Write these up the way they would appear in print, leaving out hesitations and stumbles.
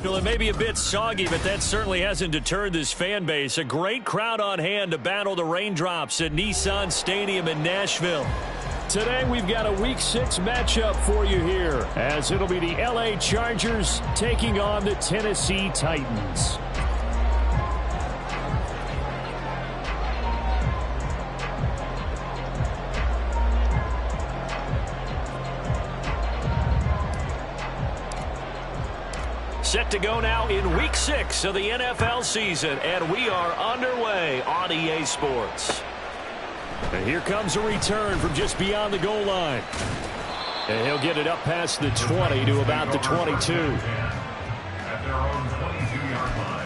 Well, it may be a bit soggy, but that certainly hasn't deterred this fan base. A great crowd on hand to battle the raindrops at Nissan Stadium in Nashville. Today we've got a Week 6 matchup for you here, as it'll be the LA Chargers taking on the Tennessee Titans. Set to go now in Week 6 of the NFL season, and we are underway on EA Sports. And here comes a return from just beyond the goal line. And he'll get it up past the 20 to about the 22. At their own 22-yard line.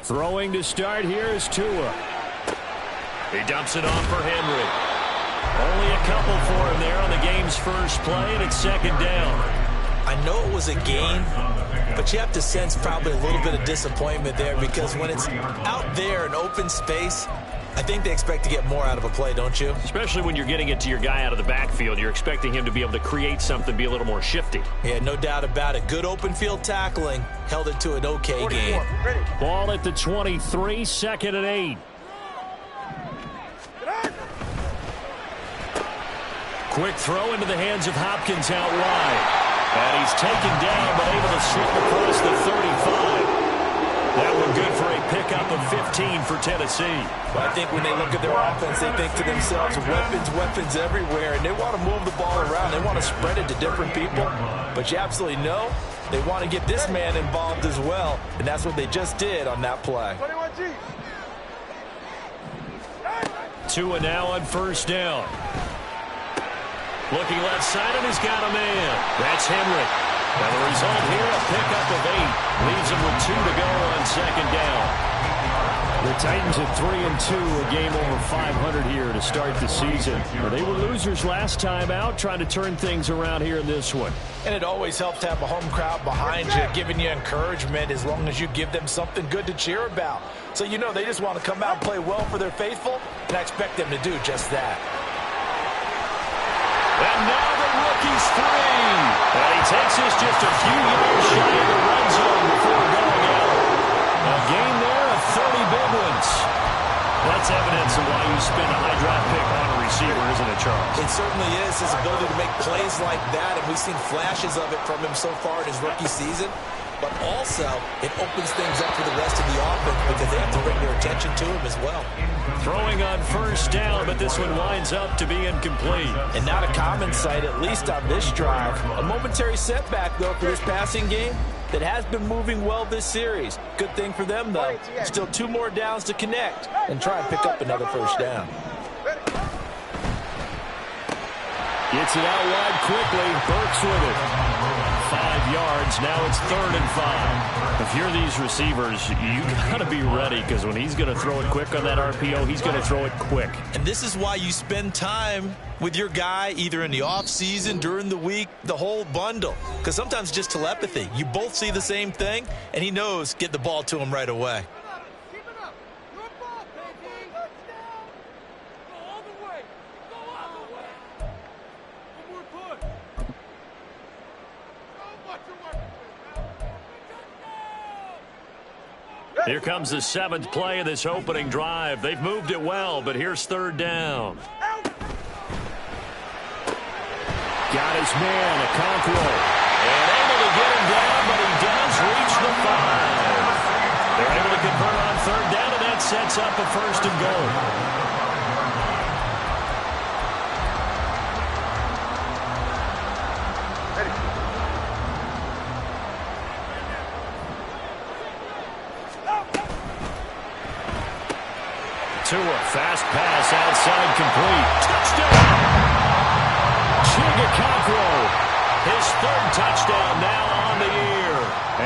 Throwing to start here is Tua. He dumps it off for Henry. Only a couple for him there on the game's first play, and it's second down. I know it was a gain, but you have to sense probably a little bit of disappointment there, because when it's out there in open space, I think they expect to get more out of a play, don't you? Especially when you're getting it to your guy out of the backfield. You're expecting him to be able to create something, be a little more shifty. Yeah, no doubt about it. Good open field tackling held it to an okay gain. Ball at the 23, second and 8. Quick throw into the hands of Hopkins out wide. And he's taken down, but able to slip across the 35. That one good for a pickup of 15 for Tennessee. Well, I think when they look at their offense, they think to themselves, weapons everywhere, and they want to move the ball around. They want to spread it to different people. But you absolutely know they want to get this man involved as well, and that's what they just did on that play. Tua now on first down. Looking left side, and he's got a man. That's Henry. And the result here, a pickup of 8. Leaves him with 2 to go on second down. The Titans at 3-2, a game over 500 here to start the season. They were losers last time out, trying to turn things around here in this one. And it always helps to have a home crowd behind you, giving you encouragement as long as you give them something good to cheer about. So you know they just want to come out and play well for their faithful, and I expect them to do just that. And now the rookie's free. And he takes us just a few yards shy of the red zone before going out. A gain there of 30 big ones. That's evidence of why you spend a high draft pick on a receiver, isn't it, Charles? It certainly is. His ability to make plays like that, and we've seen flashes of it from him so far in his rookie season. But also, it opens things up for the rest of the offense because they have to bring their attention to him as well. Throwing on first down, but this one winds up to be incomplete. And not a common sight, at least on this drive. A momentary setback, though, for this passing game that has been moving well this series. Good thing for them, though. Still 2 more downs to connect and try and pick up another first down. Gets it out wide quickly. Burks with it. 5 yards. Now it's 3rd and 5. If you're these receivers, you got to be ready, because when he's going to throw it quick on that RPO, he's going to throw it quick. And this is why you spend time with your guy either in the offseason, during the week, the whole bundle. Because sometimes just telepathy. You both see the same thing, and he knows get the ball to him right away. Here comes the 7th play of this opening drive. They've moved it well, but here's 3rd down. Got his man, Okonkwo. And able to get him down, but he does reach the 5. They're able to convert on 3rd down, and that sets up a 1st and goal. Tua, fast pass outside, complete. Touchdown! Okonkwo, his 3rd touchdown now on the year.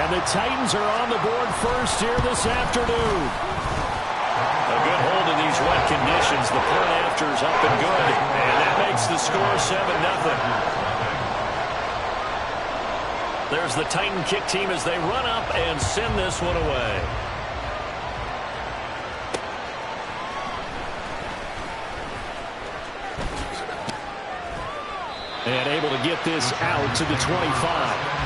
And the Titans are on the board first here this afternoon. A good hold in these wet conditions. The point after is up and good. And that makes the score 7-0. There's the Titan kick team as they run up and send this one away. And able to get this out to the 25.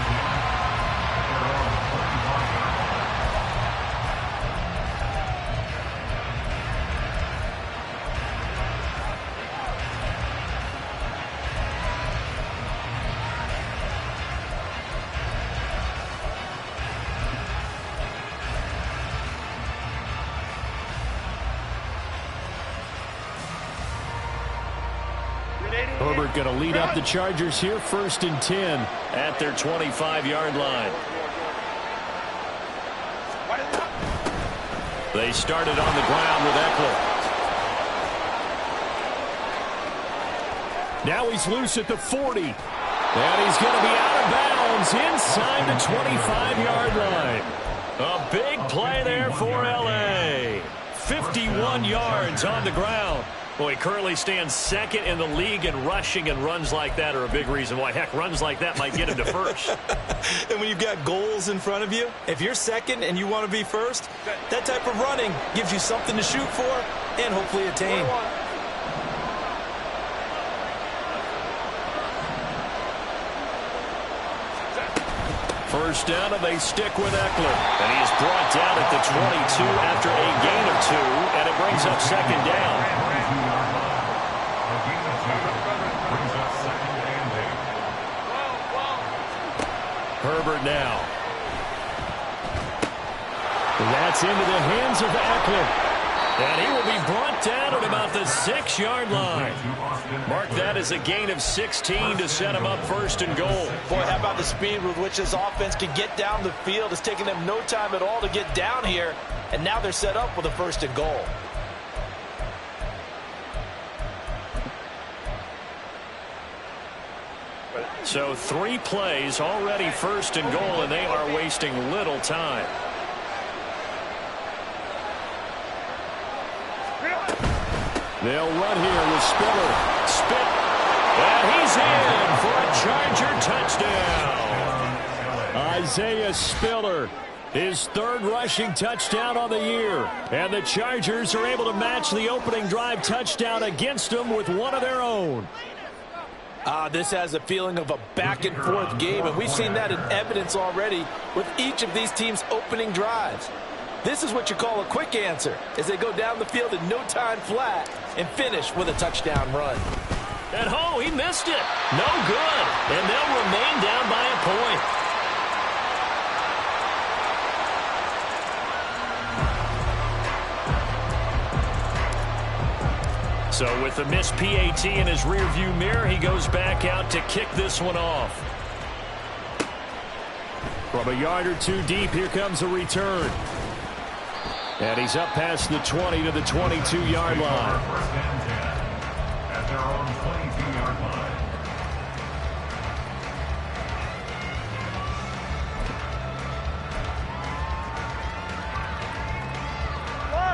Herbert going to lead up the Chargers here, 1st and 10 at their 25-yard line. They started on the ground with Eckler. Now he's loose at the 40. And he's going to be out of bounds inside the 25-yard line. A big play there for L.A. 51 yards on the ground. Well, he currently stands 2nd in the league in rushing, and runs like that are a big reason why. Heck, runs like that might get him to 1st. And when you've got goals in front of you, if you're 2nd and you want to be 1st, that type of running gives you something to shoot for and hopefully attain. First down, and they stick with Eckler. And he is brought down at the 22 after a gain of 2, and it brings up 2nd down. Herbert now. That's into the hands of Eckler. And he will be brought down at about the 6-yard line. Mark that as a gain of 16 to set him up 1st and goal. Boy, how about the speed with which this offense can get down the field? It's taken them no time at all to get down here. And now they're set up with a 1st and goal. So 3 plays already 1st and goal, and they are wasting little time. They'll run here with Spiller. And he's in for a Charger touchdown. Isaiah Spiller, his 3rd rushing touchdown on the year. And the Chargers are able to match the opening drive touchdown against them with one of their own. This has a feeling of a back-and-forth game, and we've seen that in evidence already with each of these teams' opening drives. This is what you call a quick answer, as they go down the field in no time flat and finish with a touchdown run. And he missed it. No good. And they'll remain down by a point. So with the missed PAT in his rearview mirror, he goes back out to kick this one off. From a yard or 2 deep, here comes a return. And he's up past the 20 to the 22-yard line. At their own 22-yard line.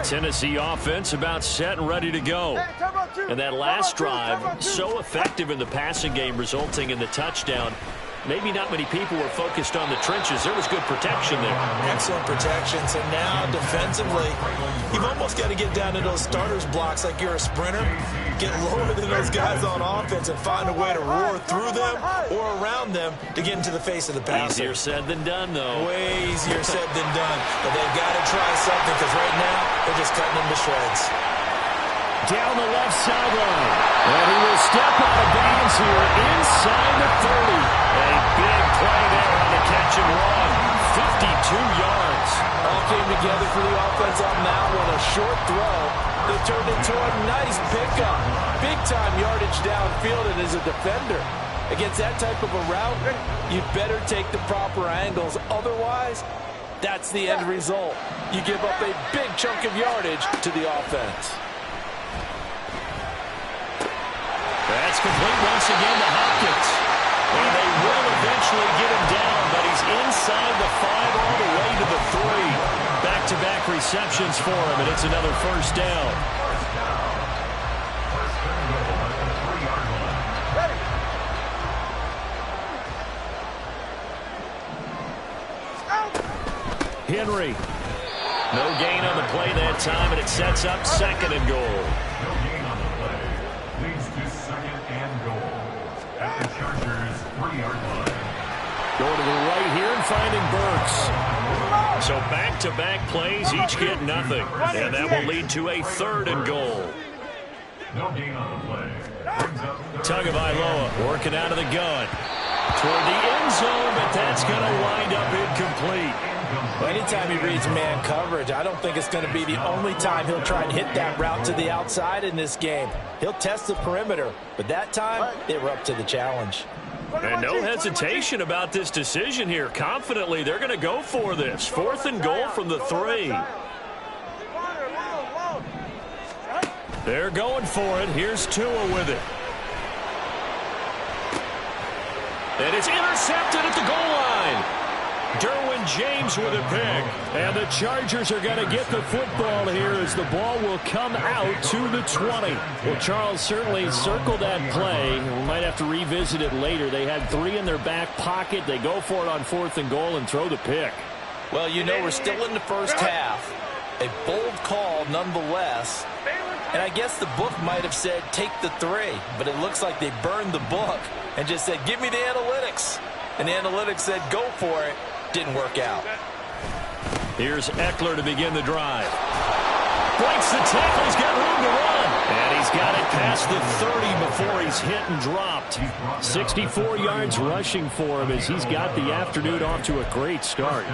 Tennessee offense about set and ready to go. And that last drive, so effective in the passing game, resulting in the touchdown. Maybe not many people were focused on the trenches. There was good protection there. Excellent protection. So now defensively, you've almost got to get down to those starters blocks like you're a sprinter. Get lower than those guys on offense and find a way to roar through them or around them to get into the face of the passer. Easier said than done, though. Way easier said than done. But they've got to try something, because right now they're just cutting them to shreds. Down the left sideline. And he will step out of bounds here inside the 30. A big play there on the catch and run. 52 yards. All came together for the offense on that one. A short throw that turned into a nice pickup. Big-time yardage downfield, and as a defender, against that type of a route, you better take the proper angles. Otherwise, that's the end result. You give up a big chunk of yardage to the offense. That's complete once again to Hopkins. And they will eventually get him down, but he's inside the 5 all the way to the 3. Back-to-back receptions for him, and it's another 1st down. Henry. No gain on the play that time, and it sets up 2nd and goal. No gain on the play. Leads to 2nd and goal. At the Chargers' 3-yard line. Going to the right here and finding Burks. So back-to-back plays, each get nothing. And that will lead to a 3rd and goal. No gain on the play. Tagovailoa working out of the gun. Toward the end zone, but that's going to wind up incomplete. Well, anytime he reads man coverage, I don't think it's going to be the only time he'll try and hit that route to the outside in this game. He'll test the perimeter, but that time, they were up to the challenge. And no hesitation about this decision here. Confidently, they're going to go for this. 4th and goal from the 3. They're going for it. Here's Tua with it. And it's intercepted at the goal line. Derwin James with a pick. And the Chargers are going to get the football here as the ball will come out to the 20. Well, Charles, certainly circle that play. We might have to revisit it later. They had 3 in their back pocket. They go for it on 4th and goal and throw the pick. Well, you know, we're still in the first half. A bold call nonetheless. And I guess the book might have said take the 3, but it looks like they burned the book and just said give me the analytics. And the analytics said go for it. Didn't work out. Here's Eckler to begin the drive. Breaks the tackle. He's got room to run. And he's got it past the 30 before he's hit and dropped. 64 yards rushing for him as he's got the afternoon off to a great start.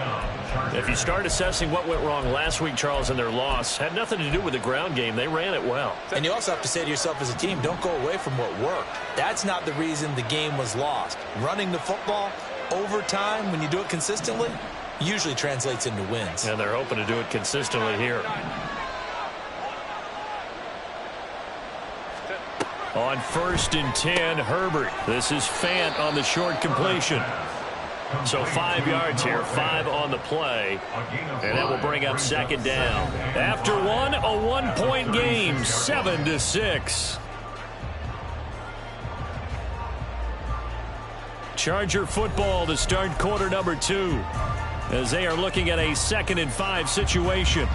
If you start assessing what went wrong last week, Charles, in their loss, had nothing to do with the ground game. They ran it well. And you also have to say to yourself as a team, don't go away from what worked. That's not the reason the game was lost. Running the football over time, when you do it consistently, usually translates into wins. And they're hoping to do it consistently here. On 1st and 10, Herbert. This is Fant on the short completion. So 5 yards here, 5 on the play. And that will bring up 2nd down. After one, a 1-point game, 7-6. Charger football to start quarter number 2 as they are looking at a 2nd and 5 situation.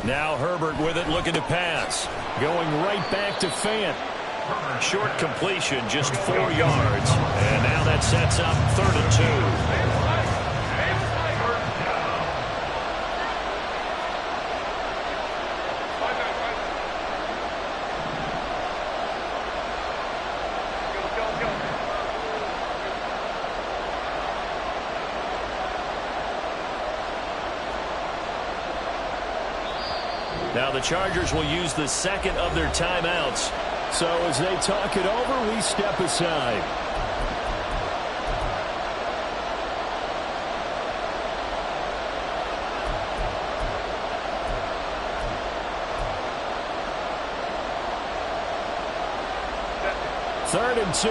Now Herbert with it, looking to pass. Going right back to Fant. Short completion, just 4 yards. And now that sets up 3rd and 2. Now the Chargers will use the 2nd of their timeouts. So as they talk it over, we step aside. Third and 2.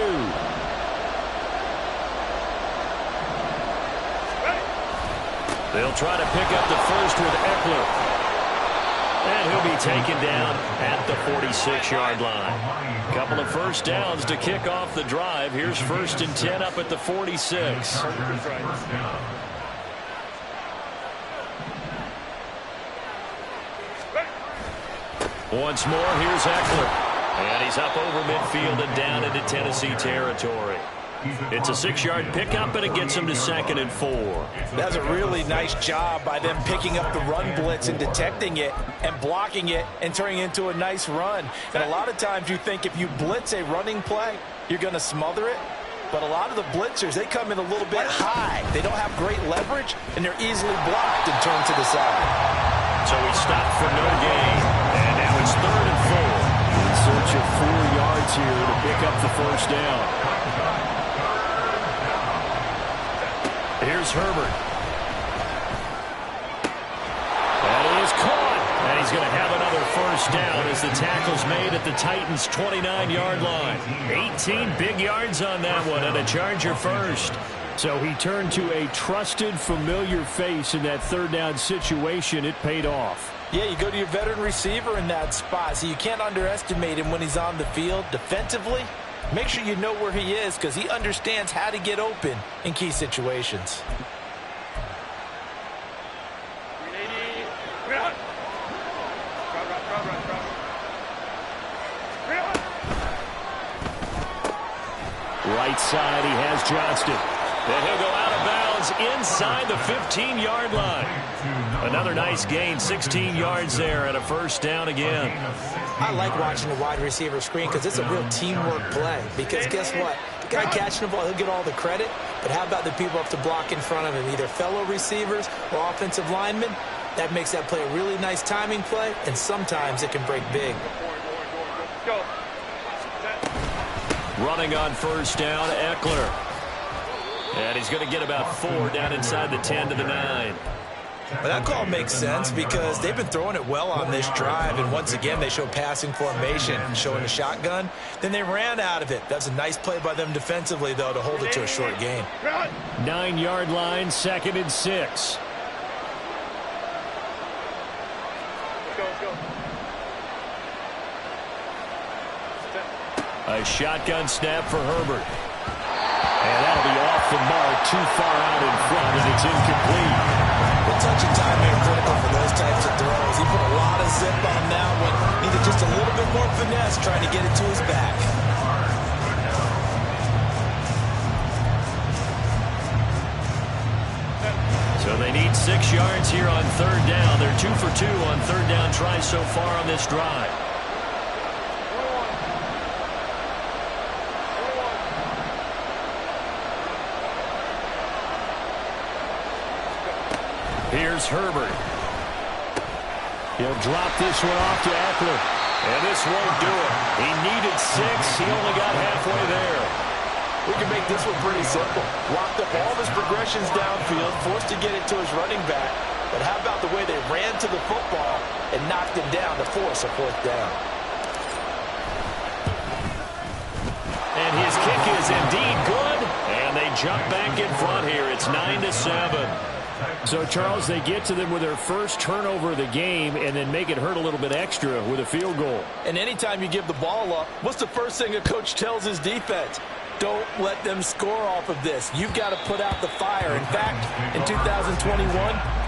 They'll try to pick up the first with Eckler. And he'll be taken down at the 46-yard line. Couple of first downs to kick off the drive. Here's 1st and 10 up at the 46. Once more, here's Eckler. And he's up over midfield and down into Tennessee territory. It's a 6-yard pickup, and it gets him to 2nd and 4. That's a really nice job by them picking up the run blitz and detecting it and blocking it and turning it into a nice run. And a lot of times you think if you blitz a running play, you're going to smother it. But a lot of the blitzers, they come in a little bit high. They don't have great leverage, and they're easily blocked and turned to the side. So he stopped for no gain. And now it's 3rd and 4. In search of 4 yards here to pick up the first down. Here's Herbert. And he is caught. And he's going to have another 1st first down as the tackle's made at the Titans' 29-yard line. 18 big yards on that one, and a Charger first. So he turned to a trusted, familiar face in that third down situation. It paid off. Yeah, you go to your veteran receiver in that spot, so you can't underestimate him when he's on the field. Defensively, make sure you know where he is because he understands how to get open in key situations. Right side, he has Johnston. And he'll go out of bounds inside the 15-yard line. Another nice gain, 16 yards there, and a first down again. I like watching the wide receiver screen because it's a real teamwork play. Because guess what? The guy catching the ball, he'll get all the credit. But how about the people up to block in front of him, either fellow receivers or offensive linemen? That makes that play a really nice timing play, and sometimes it can break big. Running on first down, Eckler. And he's going to get about 4 down inside the 10 to the 9. Well, that call makes sense because they've been throwing it well on this drive, and once again they show passing formation, showing the shotgun. Then they ran out of it. That's a nice play by them defensively, though, to hold it to a short gain. 9-yard line, 2nd and 6. A shotgun snap for Herbert. And that'll be off the mark, too far out in front, and it's incomplete. The touch and time are critical for those types of throws. He put a lot of zip on that one. Needed just a little bit more finesse trying to get it to his back. So they need 6 yards here on third down. They're 2 for 2 on third down tries so far on this drive. Here's Herbert. He'll drop this one off to Eckler. And this won't do it. He needed 6. He only got halfway there. We can make this one pretty simple. Locked up all of his progressions downfield, forced to get it to his running back. But how about the way they ran to the football and knocked him down to force a 4th down? And his kick is indeed good. And they jump back in front here. It's 9-7. So, Charles, they get to them with their first turnover of the game and then make it hurt a little bit extra with a field goal. And anytime you give the ball up, what's the first thing a coach tells his defense? Don't let them score off of this. You've got to put out the fire. In fact, in 2021,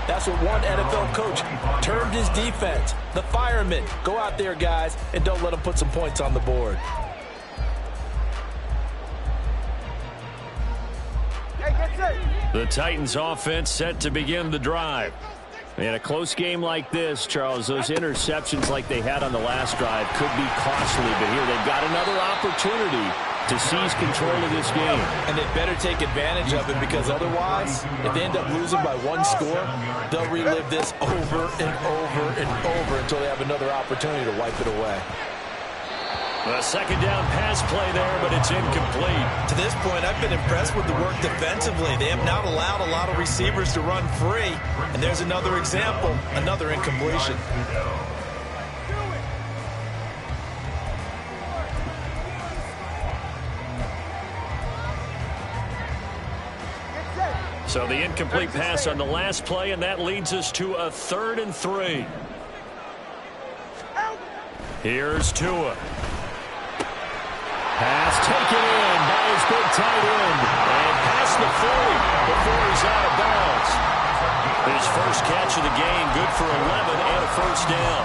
that's what one NFL coach termed his defense. The firemen. Go out there, guys, and don't let them put some points on the board. The Titans offense set to begin the drive. In a close game like this, Charles, those interceptions like they had on the last drive could be costly, but here they've got another opportunity to seize control of this game. And they better take advantage of it because otherwise, if they end up losing by 1 score, they'll relive this over and over and over until they have another opportunity to wipe it away. A 2nd down pass play there, but it's incomplete. To this point, I've been impressed with the work defensively. They have not allowed a lot of receivers to run free. And there's another example, another incompletion. So the incomplete pass on the last play, and that leads us to a 3rd and 3. Here's Tua. Pass taken in by his big tight end. And past the 40 before he's out of bounds. His first catch of the game, good for 11 and a first down.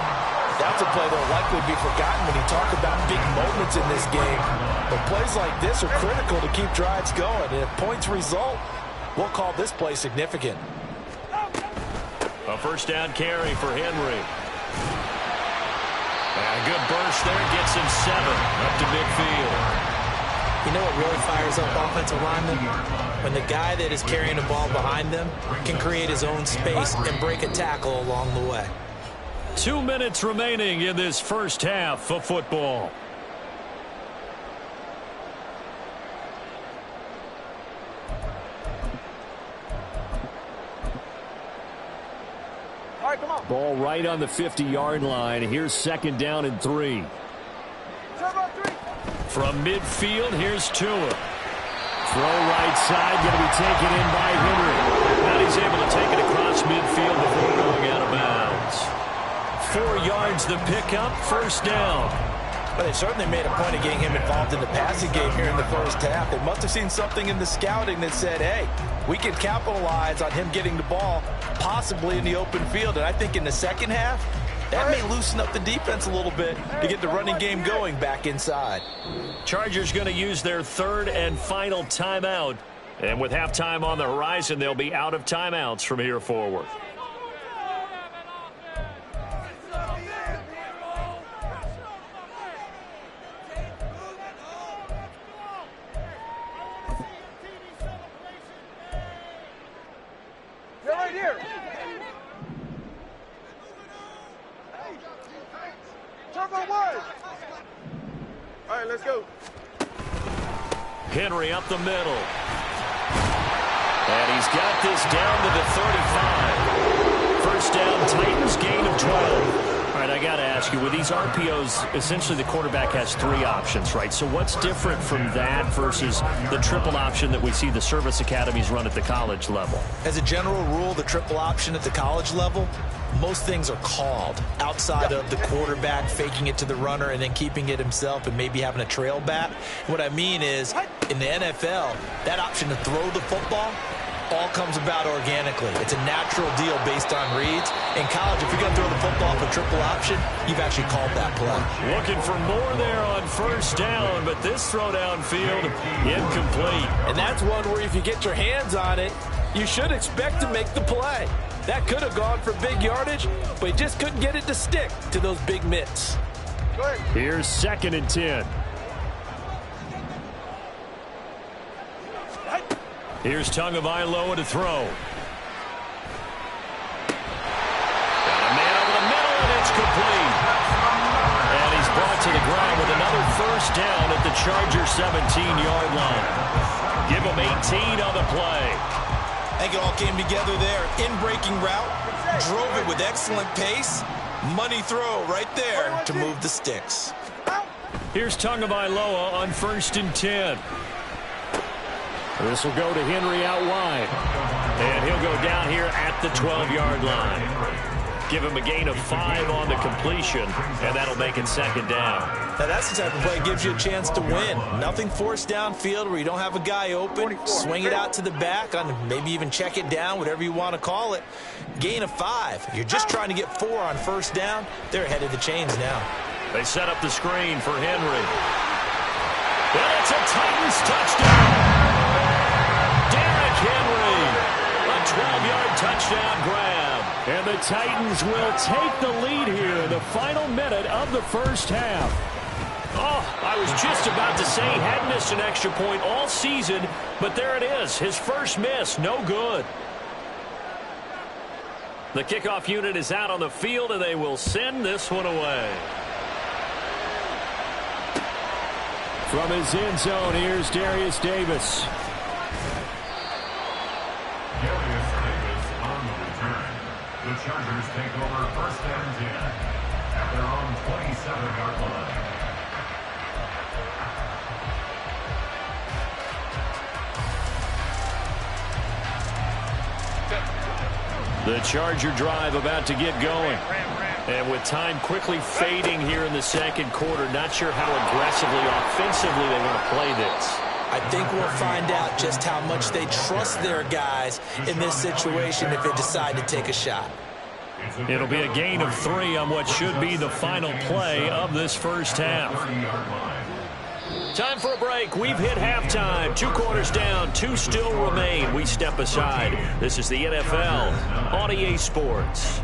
That's a play that will likely be forgotten when you talk about big moments in this game. But plays like this are critical to keep drives going. And if points result, we'll call this play significant. A first down carry for Henry. And a good burst there, gets him 7 up to midfield. You know what really fires up offensive linemen? When the guy that is carrying the ball behind them can create his own space and break a tackle along the way. 2 minutes remaining in this first half of football. All right, come on. Ball right on the 50-yard line. Here's 2nd down and 3. From midfield, here's Tua. Throw right side, going to be taken in by Henry. Now he's able to take it across midfield before going out of bounds. 4 yards the pickup, 1st down. But they certainly made a point of getting him involved in the passing game here in the first half. They must have seen something in the scouting that said, hey, we can capitalize on him getting the ball, possibly in the open field. And I think in the second half, that may loosen up the defense a little bit to get the running game going back inside. Chargers going to use their 3rd and final timeout. And with halftime on the horizon, they'll be out of timeouts from here forward. All right, let's go. Henry up the middle. And he's got this down to the 35. 1st down, Titans, gain of 12. All right, I got to ask you, with these RPOs, essentially the quarterback has 3 options, right? So what's different from that versus the triple option that we see the service academies run at the college level? As a general rule, the triple option at the college level, most things are called outside of the quarterback faking it to the runner and then keeping it himself and maybe having a trail back. What I mean is, in the NFL, that option to throw the football all comes about organically. It's a natural deal based on reads. In college, if you're going to throw the football for triple option, you've actually called that play. Looking for more there on 1st down, but this throw downfield, incomplete. And that's one where if you get your hands on it, you should expect to make the play. That could have gone for big yardage, but he just couldn't get it to stick to those big mitts. Here's 2nd and 10. Here's Tagovailoa to throw. Got a man over the middle, and it's complete. And he's brought to the ground with another 1st down at the Chargers' 17-yard line. Give him 18 on the play. I think it all came together there. In-breaking route, drove it with excellent pace. Money throw right there to move the sticks. Here's Tagovailoa on 1st and 10. This will go to Henry out wide. And he'll go down here at the 12-yard line. Give him a gain of 5 on the completion, and that'll make it 2nd down. Now that's the type of play that gives you a chance to win. Nothing forced downfield where you don't have a guy open. Swing it out to the back, on maybe even check it down, whatever you want to call it. Gain of 5. You're just trying to get 4 on 1st down. They're ahead of the chains now. They set up the screen for Henry. And it's a Titans touchdown. Henry, a 12-yard touchdown grab. And the Titans will take the lead here in the final minute of the 1st half. Oh, I was just about to say he hadn't missed an extra point all season, but there it is, his first miss, no good. The kickoff unit is out on the field, and they will send this one away. From his end zone, here's Darius Davis. The Chargers take over 1st and 10 at their own 27-yard line. The Charger drive about to get going. And with time quickly fading here in the 2nd quarter, not sure how aggressively, offensively they want to play this. I think we'll find out just how much they trust their guys in this situation if they decide to take a shot. It'll be a gain of 3 on what should be the final play of this 1st half. Time for a break. We've hit halftime. 2 quarters down, 2 still remain. We step aside. This is the NFL on EA Sports.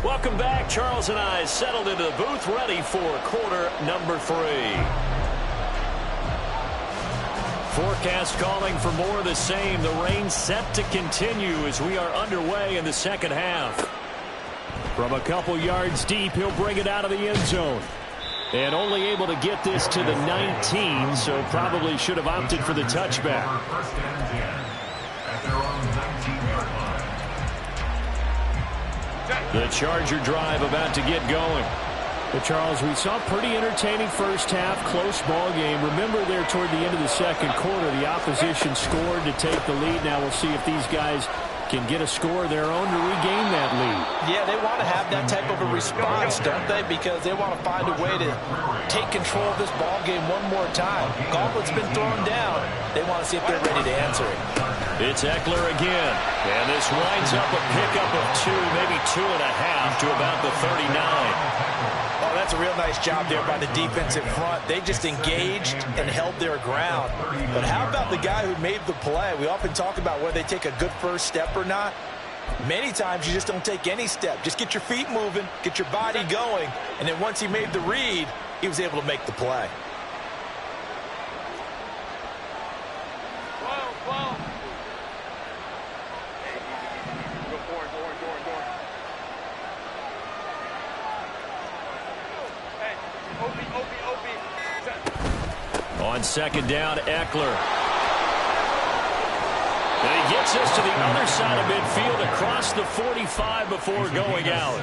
Welcome back. Charles and I settled into the booth, ready for quarter number 3. Forecast calling for more of the same. The rain set to continue as we are underway in the 2nd half. From a couple yards deep, he'll bring it out of the end zone. And only able to get this to the 19, so probably should have opted for the touchback. First and 10 at their own 19-yard line. The Charger drive about to get going. But Charles, we saw a pretty entertaining first half, close ball game. Remember there toward the end of the second quarter, the opposition scored to take the lead. Now we'll see if these guys can get a score of their own to regain that lead. Yeah, they want to have that type of a response, don't they? Because they want to find a way to take control of this ball game one more time. Gauntlet's been thrown down. They want to see if they're ready to answer it. It's Eckler again. And this winds up a pickup of 2, maybe 2.5 to about the 39. Oh, that's a real nice job there by the defensive front. They just engaged and held their ground. But how about the guy who made the play? We often talk about whether they take a good first step or not. Many times you just don't take any step. Just get your feet moving, get your body going, and then once he made the read, he was able to make the play. On second down, Eckler. And he gets us to the other side of midfield across the 45 before going out.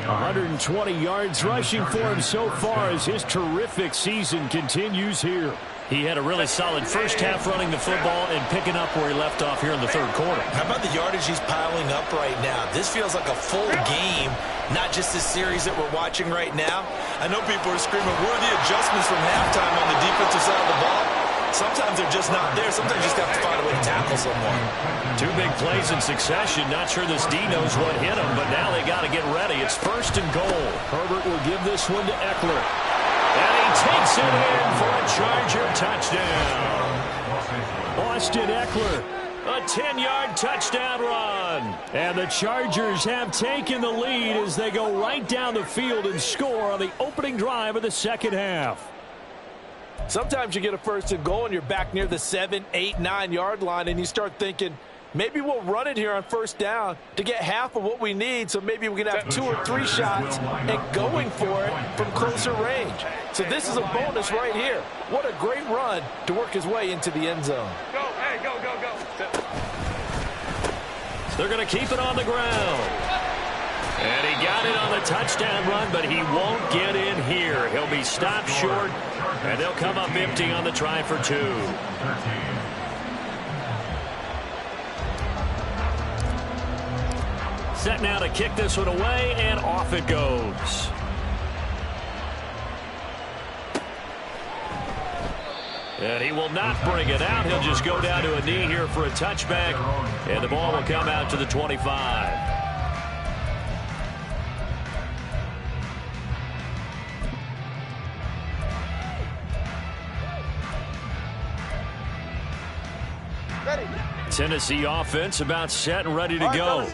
120 yards rushing for him so far as his terrific season continues here. He had a really solid first half running the football and picking up where he left off here in the third quarter. How about the yardage he's piling up right now? This feels like a full game, not just this series that we're watching right now. I know people are screaming, where are the adjustments from halftime on the defensive side of the ball? Sometimes they're just not there. Sometimes you just have to find a way to tackle someone. 2 big plays in succession. Not sure this D knows what hit him, but now they got to get ready. It's first and goal. Herbert will give this one to Eckler. And he takes it in for a Charger touchdown. Austin Eckler, a 10-yard touchdown run. And the Chargers have taken the lead as they go right down the field and score on the opening drive of the second half. Sometimes you get a first and goal and you're back near the 7, 8, 9-yard line and you start thinking, maybe we'll run it here on first down to get half of what we need, so maybe we can have 2 or 3 shots and going for it from closer range. So this is a bonus right here. What a great run to work his way into the end zone. Go, hey, go, go, go. They're going to keep it on the ground. And he got it on the touchdown run, but he won't get in here. He'll be stopped short, and they'll come up empty on the try for 2. Set now to kick this one away, and off it goes. And he will not bring it out. He'll just go down to a knee here for a touchback, and the ball will come out to the 25. Tennessee offense about set and ready to go.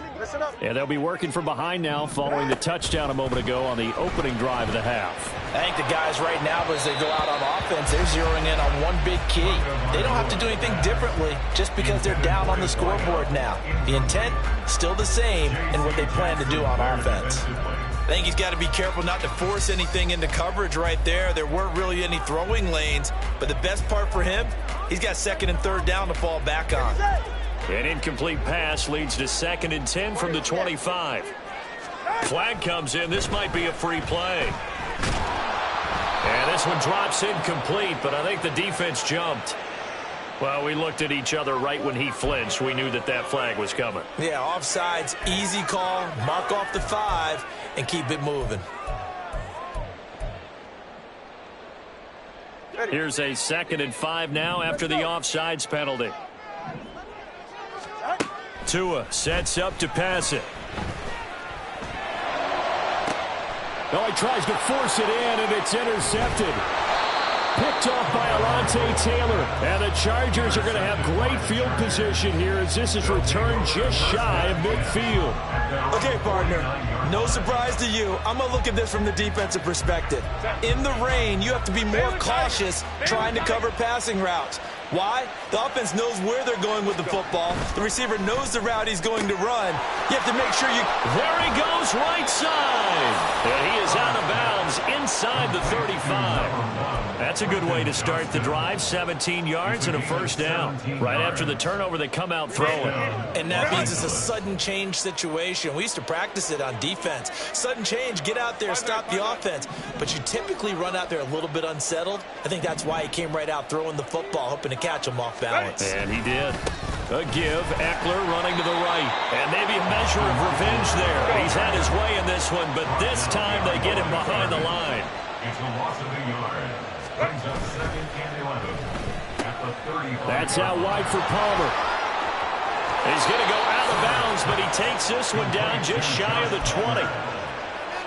And they'll be working from behind now following the touchdown a moment ago on the opening drive of the half. I think the guys right now, as they go out on offense, they're zeroing in on one big key. They don't have to do anything differently just because they're down on the scoreboard now. The intent, still the same in what they plan to do on offense. I think he's got to be careful not to force anything into coverage right there. There weren't really any throwing lanes, but the best part for him, he's got second and third down to fall back on. An incomplete pass leads to 2nd and 10 from the 25. Flag comes in. This might be a free play. And this one drops incomplete, but I think the defense jumped. Well, we looked at each other right when he flinched. We knew that that flag was coming. Yeah, offsides, easy call, mark off the 5, and keep it moving. Here's a 2nd and 5 now after the offsides penalty. Tua sets up to pass it. Well, he tries to force it in, and it's intercepted. Picked off by Alontae Taylor. And the Chargers are going to have great field position here as this is returned just shy of midfield. Okay, partner, no surprise to you. I'm going to look at this from the defensive perspective. In the rain, you have to be more cautious trying to cover passing routes. Why? The offense knows where they're going with the football. The receiver knows the route he's going to run. You have to make sure you... There he goes, right side. And he is out of bounds inside the 35. That's a good way to start the drive. 17 yards and a first down. Right after the turnover, they come out throwing. And that means it's a sudden change situation. We used to practice it on defense. Sudden change, get out there, stop the offense. But you typically run out there a little bit unsettled. I think that's why he came right out throwing the football, hoping to catch him off balance. And he did. A give. Eckler running to the right. And maybe a measure of revenge there. He's had his way in this one, but this time they get him behind the line. It's a loss of a yard. Brings up 2nd and 11 at the 35. That's out wide for Palmer. He's going to go out of bounds, but he takes this one down just shy of the 20.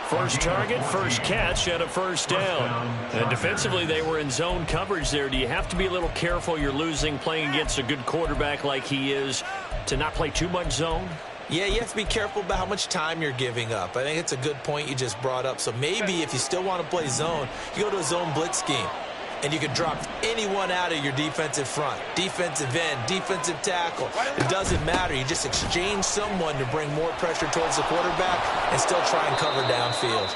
First target, first catch, and a first down. And defensively, they were in zone coverage there. Do you have to be a little careful? You're losing playing against a good quarterback like he is to not play too much zone? Yeah, you have to be careful about how much time you're giving up. I think it's a good point you just brought up. So maybe if you still want to play zone, you go to a zone blitz scheme. And you can drop anyone out of your defensive front, defensive end, defensive tackle. It doesn't matter. You just exchange someone to bring more pressure towards the quarterback and still try and cover downfield.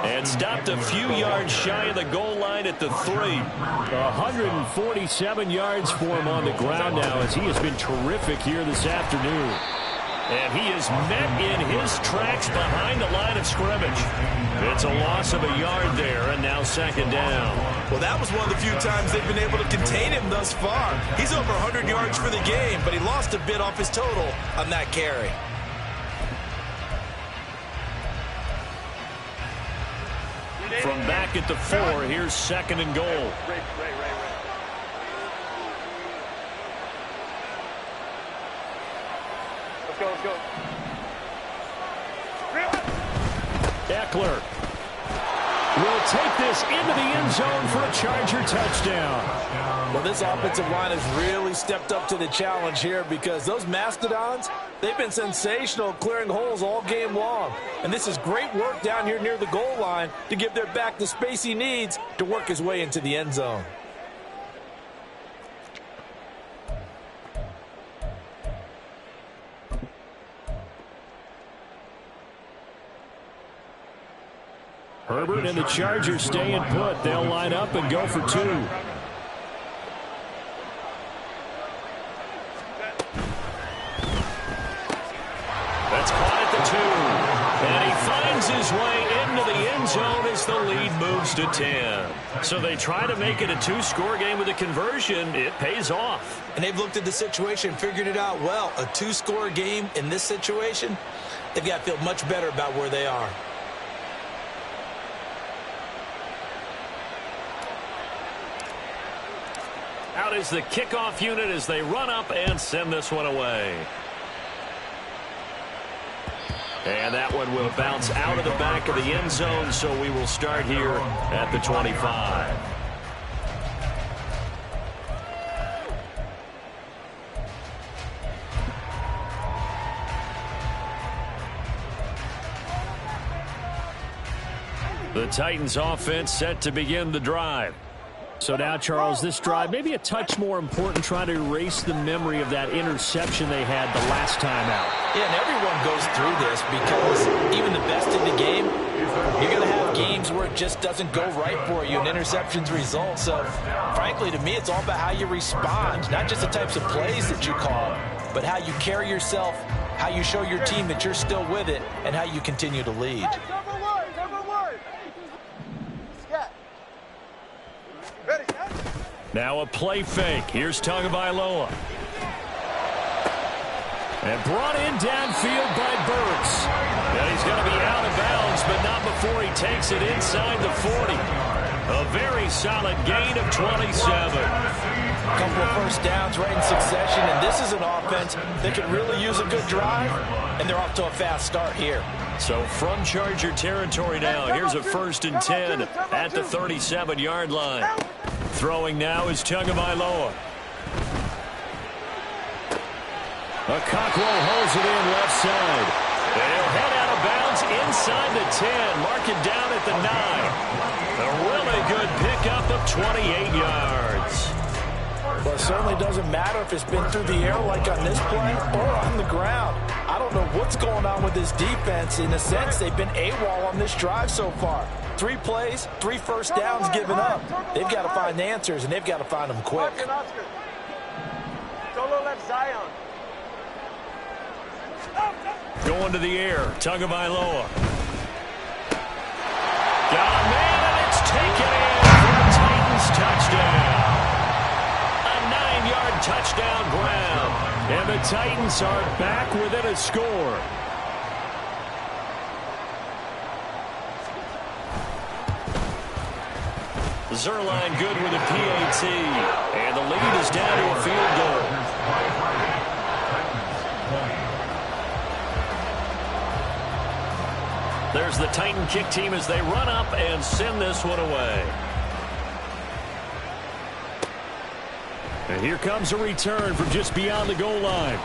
And stopped a few yards shy of the goal line at the 3. 147 yards for him on the ground now as he has been terrific here this afternoon. And he is met in his tracks behind the line of scrimmage. It's a loss of a yard there, and now second down. Well, that was one of the few times they've been able to contain him thus far. He's over 100 yards for the game, but he lost a bit off his total on that carry. From back at the 4, here's 2nd and goal. Let's go. Eckler will take this into the end zone for a Charger touchdown. Well, this offensive line has really stepped up to the challenge here because those Mastodons, they've been sensational clearing holes all game long. And this is great work down here near the goal line to give their back the space he needs to work his way into the end zone. Herbert and the Chargers staying put. They'll line up and go for 2. That's caught at the 2. And he finds his way into the end zone as the lead moves to 10. So they try to make it a 2-score game with a conversion. It pays off. And they've looked at the situation, figured it out well. A 2-score game in this situation, they've got to feel much better about where they are. Out is the kickoff unit as they run up and send this one away. And that one will bounce out of the back of the end zone, so we will start here at the 25. The Titans offense set to begin the drive. So now, Charles, this drive, maybe a touch more important, trying to erase the memory of that interception they had the last time out. Yeah, and everyone goes through this because even the best in the game, you're going to have games where it just doesn't go right for you and interceptions result. So, frankly, to me, it's all about how you respond, not just the types of plays that you call, but how you carry yourself, how you show your team that you're still with it, and how you continue to lead. Now a play fake. Here's Tagovailoa. And brought in downfield by Burks. And he's going to be out of bounds, but not before he takes it inside the 40. A very solid gain of 27. A couple of first downs right in succession, and this is an offense that could really use a good drive, and they're off to a fast start here. So from Charger territory now, here's a 1st and 10 at the 37-yard line. Throwing now is Tagovailoa. Okakwo holds it in left side. They'll head out of bounds inside the 10. Mark it down at the 9. A really good pickup of 28 yards. Well, it certainly doesn't matter if it's been through the air like on this play or on the ground. I don't know what's going on with this defense. In a sense, they've been AWOL on this drive so far. 3 plays, 3 first downs given up. They've got to find answers, and they've got to find them quick. Solo left Zion. Going to the air. Tagovailoa. Got a man, and it's taken in for a Titans touchdown. A 9-yard touchdown ground. And the Titans are back within a score. Zerline good with a PAT. And the lead is down to a field goal. There's the Titan kick team as they run up and send this one away. And here comes a return from just beyond the goal line.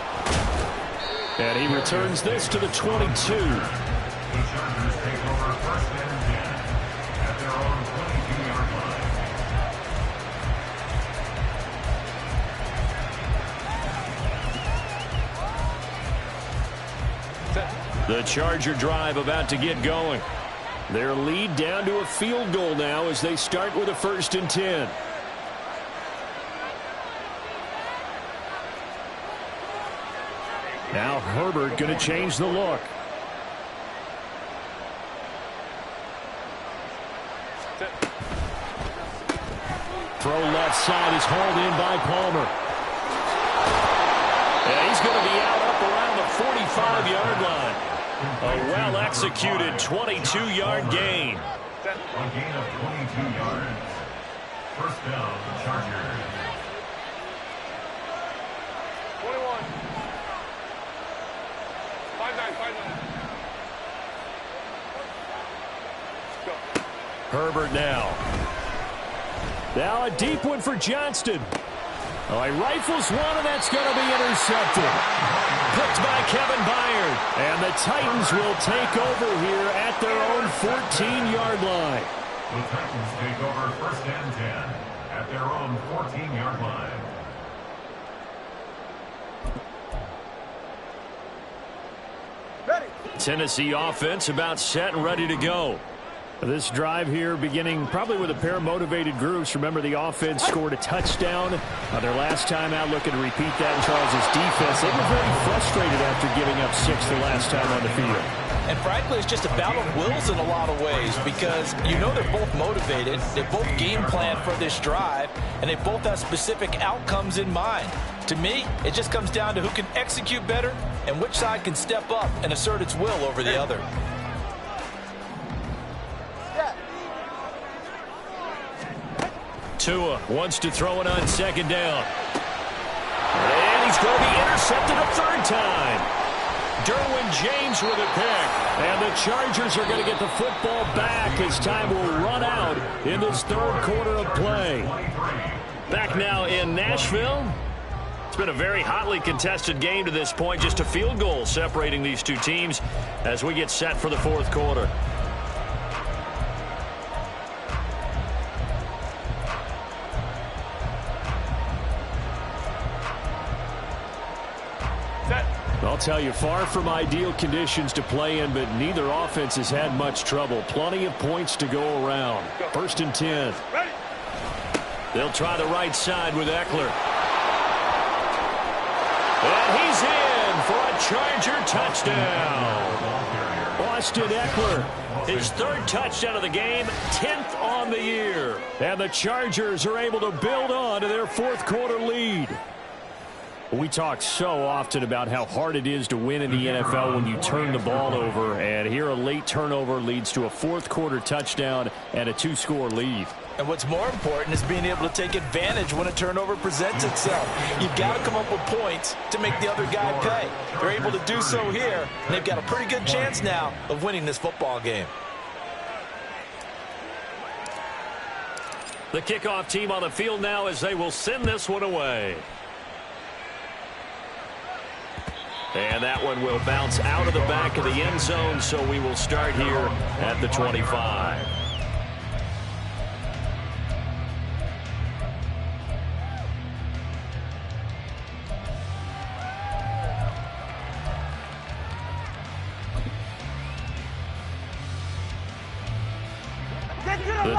And he returns this to the 22. The Chargers take over 1st and 10 at their own 22-yard line. The Charger drive about to get going. Their lead down to a field goal now as they start with a 1st and 10. Now Herbert going to change the look. Throw left side is hauled in by Palmer. And he's going to be out up around the 45-yard line. A well-executed 22-yard gain. A gain of 22 yards. 1st down, Chargers. 21. 5-9. Herbert now. Now a deep one for Johnston. Oh, he rifles one, and that's going to be intercepted. Picked by Kevin Byard. And the Titans will take over here at their own 14-yard line. The Titans take over 1st and 10 at their own 14-yard line. Tennessee offense about set and ready to go. This drive here beginning probably with a pair of motivated groups. Remember, the offense scored a touchdown their last time out, looking to repeat that in Charles' defense. They were very frustrated after giving up 6 the last time on the field. And frankly, it's just a battle of wills in a lot of ways because you know they're both motivated, they both game plan for this drive, and they both have specific outcomes in mind. To me, it just comes down to who can execute better and which side can step up and assert its will over the other. Tua wants to throw it on 2nd down. And he's going to be intercepted a 3rd time. Derwin James with a pick. And the Chargers are going to get the football back as time will run out in this 3rd quarter of play. Back now in Nashville. It's been a very hotly contested game to this point. Just a field goal separating these two teams as we get set for the 4th quarter. I'll tell you, far from ideal conditions to play in, but neither offense has had much trouble. Plenty of points to go around. 1st and 10. They'll try the right side with Eckler. And he's in for a Charger touchdown. Austin Eckler, his 3rd touchdown of the game, 10th on the year. And the Chargers are able to build on to their 4th quarter lead. We talk so often about how hard it is to win in the NFL when you turn the ball over, and here a late turnover leads to a 4th quarter touchdown and a 2-score lead. And what's more important is being able to take advantage when a turnover presents itself. You've got to come up with points to make the other guy pay. They're able to do so here, and they've got a pretty good chance now of winning this football game. The kickoff team on the field now as they will send this one away. And that one will bounce out of the back of the end zone, so we will start here at the 25.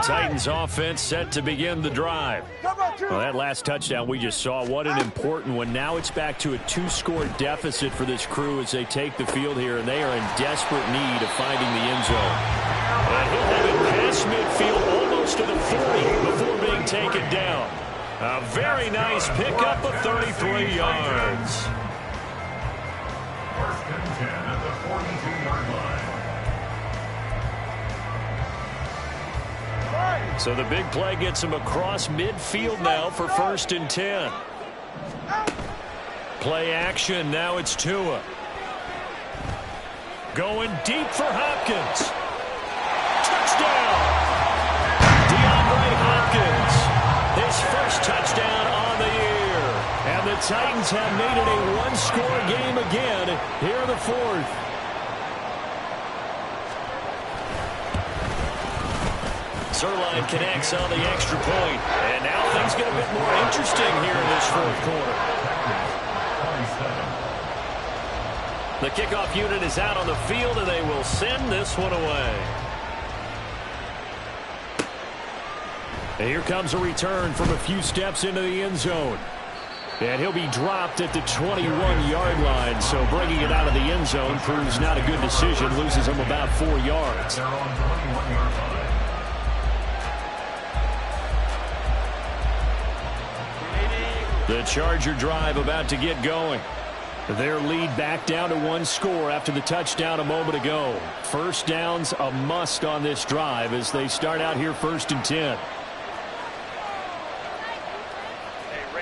Titans offense set to begin the drive. Well, that last touchdown we just saw, what an important one. Now it's back to a 2-score deficit for this crew as they take the field here, and they are in desperate need of finding the end zone. And he'll have it past midfield almost to the 40 before being taken down. A very nice pickup of 33 yards. First and 10 at the 42-yard line. So the big play gets him across midfield now for 1st and 10. Play action. Now it's Tua. Going deep for Hopkins. Touchdown! DeAndre Hopkins. His first touchdown on the year. And the Titans have made it a one-score game again here in the 4th. Zerline connects on the extra point. And now things get a bit more interesting here in this 4th quarter. The kickoff unit is out on the field, and they will send this one away. And here comes a return from a few steps into the end zone. And he'll be dropped at the 21-yard line, so bringing it out of the end zone proves not a good decision, loses him about 4 yards. They're on 21-yard line. The Charger drive about to get going. Their lead back down to 1 score after the touchdown a moment ago. First down's a must on this drive as they start out here 1st and 10.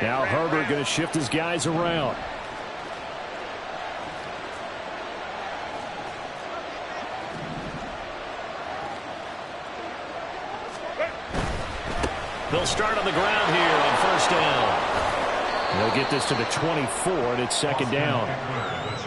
Now Herbert going to shift his guys around. They'll start on the ground here on 1st down. They'll get this to the 24, and it's 2nd down.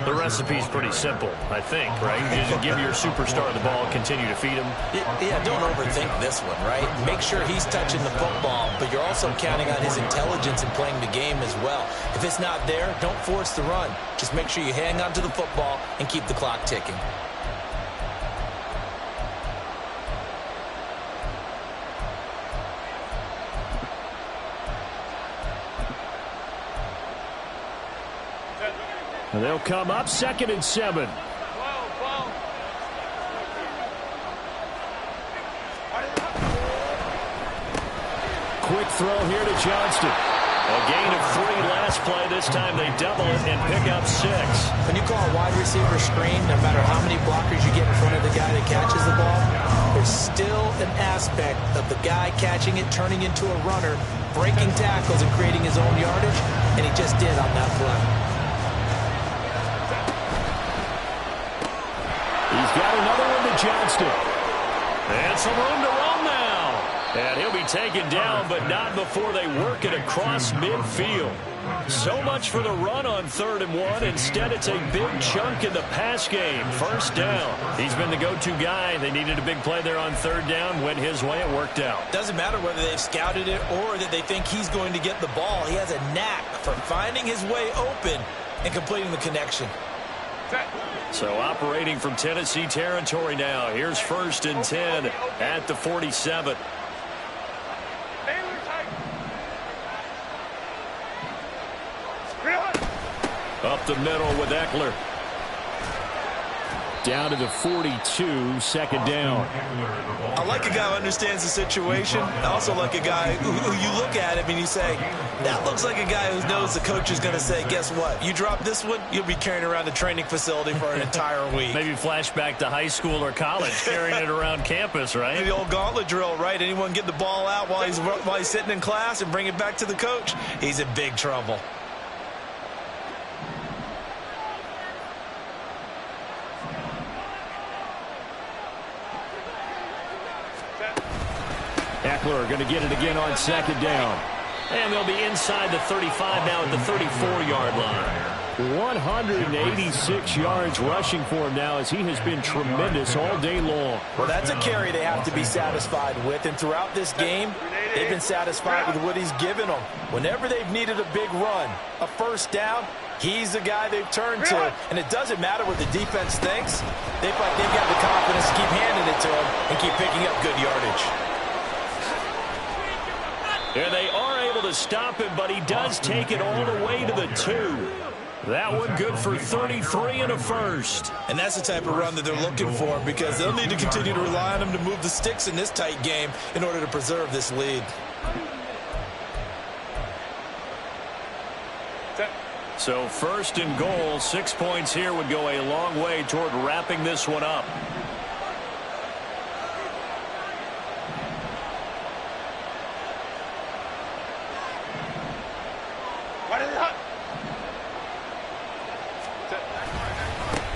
The recipe's pretty simple, I think, right? You just give your superstar the ball, continue to feed him. Yeah, don't overthink this one, right? Make sure he's touching the football, but you're also counting on his intelligence in playing the game as well. If it's not there, don't force the run. Just make sure you hang on to the football and keep the clock ticking. And they'll come up 2nd and 7. Quick throw here to Johnston. A gain of 3 last play. This time they double it and pick up 6. When you call a wide receiver screen, no matter how many blockers you get in front of the guy that catches the ball, there's still an aspect of the guy catching it, turning into a runner, breaking tackles and creating his own yardage, and he just did on that play. He's got another one to Johnston. And some room to run now. And he'll be taken down, but not before they work it across midfield. So much for the run on 3rd and 1. Instead, it's a big chunk in the pass game. 1st down. He's been the go-to guy. They needed a big play there on 3rd down. Went his way. It worked out. Doesn't matter whether they've scouted it or that they think he's going to get the ball. He has a knack for finding his way open and completing the connection. So operating from Tennessee territory now. Here's 1st and 10 at the 47. Up the middle with Eckler. Down to the 42, 2nd down. I like a guy who understands the situation. I also like a guy who you look at him and you say, that looks like a guy who knows the coach is going to say, guess what? You drop this one, you'll be carrying around the training facility for an entire week. Maybe flashback to high school or college, carrying it around campus, right? The old gauntlet drill, right? Anyone get the ball out while he's sitting in class and bring it back to the coach, he's in big trouble. Eckler going to get it again on 2nd down. And they'll be inside the 35 now at the 34-yard line. 186 yards rushing for him now as he has been tremendous all day long. Well, that's a carry they have to be satisfied with. And throughout this game, they've been satisfied with what he's given them. Whenever they've needed a big run, a 1st down, he's the guy they've turned to. And it doesn't matter what the defense thinks. They've got the confidence to keep handing it to him and keep picking up good yardage. And they are able to stop him, but he does take it all the way to the 2. That one good for 33 and a first. And that's the type of run that they're looking for, because they'll need to continue to rely on him to move the sticks in this tight game in order to preserve this lead. So first and goal, 6 points here would go a long way toward wrapping this one up.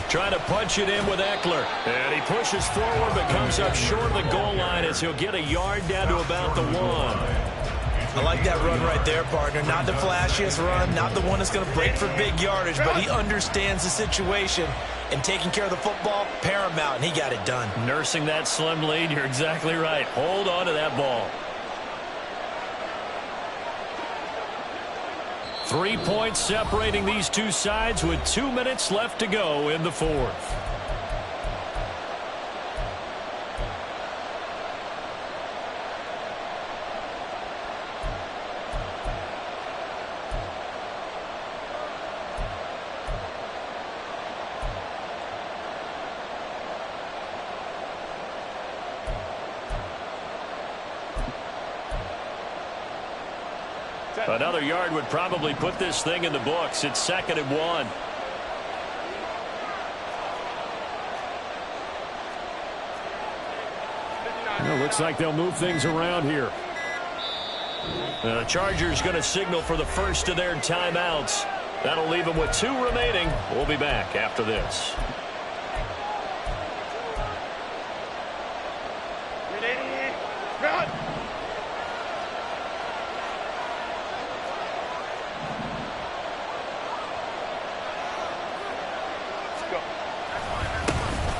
Trying to punch it in with Eckler. And he pushes forward but comes up short of the goal line as he'll get a yard down to about the 1. I like that run right there, partner. Not the flashiest run, not the one that's going to break for big yardage, but he understands the situation, and taking care of the football, paramount, and he got it done. Nursing that slim lead, you're exactly right. Hold on to that ball. 3 points separating these two sides with 2 minutes left to go in the fourth. Another yard would probably put this thing in the books. It's 2nd and 1. Well, looks like they'll move things around here. The Chargers going to signal for the first of their timeouts. That'll leave them with 2 remaining. We'll be back after this.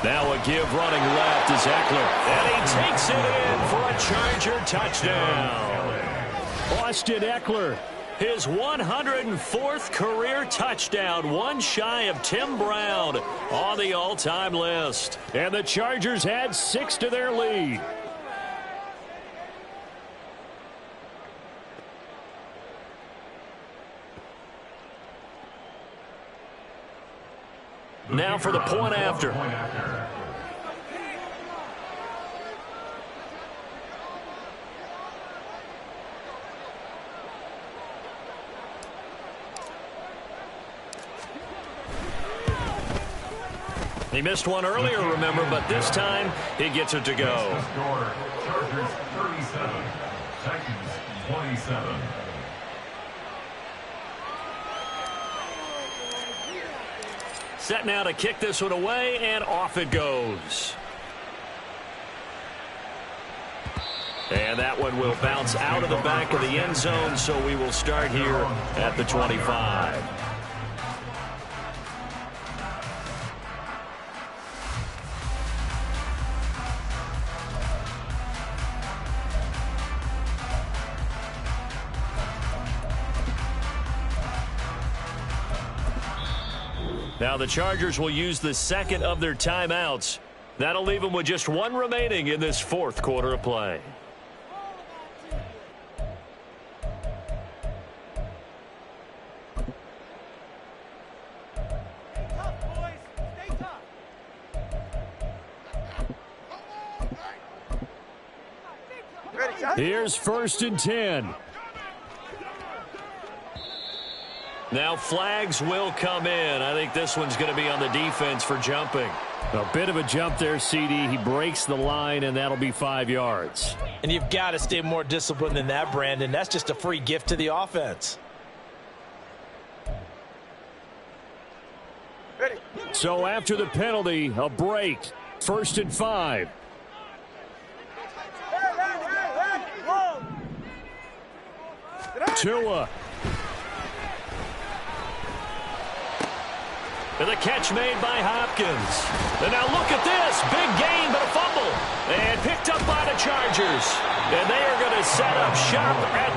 Now a give running left is Eckler. And he takes it in for a Charger touchdown. Austin Eckler, his 104th career touchdown, one shy of Tim Brown on the all-time list. And the Chargers add 6 to their lead. Now for the point after. He missed one earlier, remember, but this time he gets it to go. Chargers 37, Titans 27. Set now to kick this one away, and off it goes. And that one will bounce out of the back of the end zone, so we will start here at the 25. Now the Chargers will use the second of their timeouts. That'll leave them with just 1 remaining in this fourth quarter of play. Here's 1st and 10. Now flags will come in. I think this one's going to be on the defense for jumping. A bit of a jump there, CD. He breaks the line, and that'll be 5 yards. And you've got to stay more disciplined than that, Brandon. That's just a free gift to the offense. Ready. So after the penalty, a break. 1st and 5. Tua. And the catch made by Hopkins. And now look at this. Big gain, but a fumble. And picked up by the Chargers. And they are going to set up shop at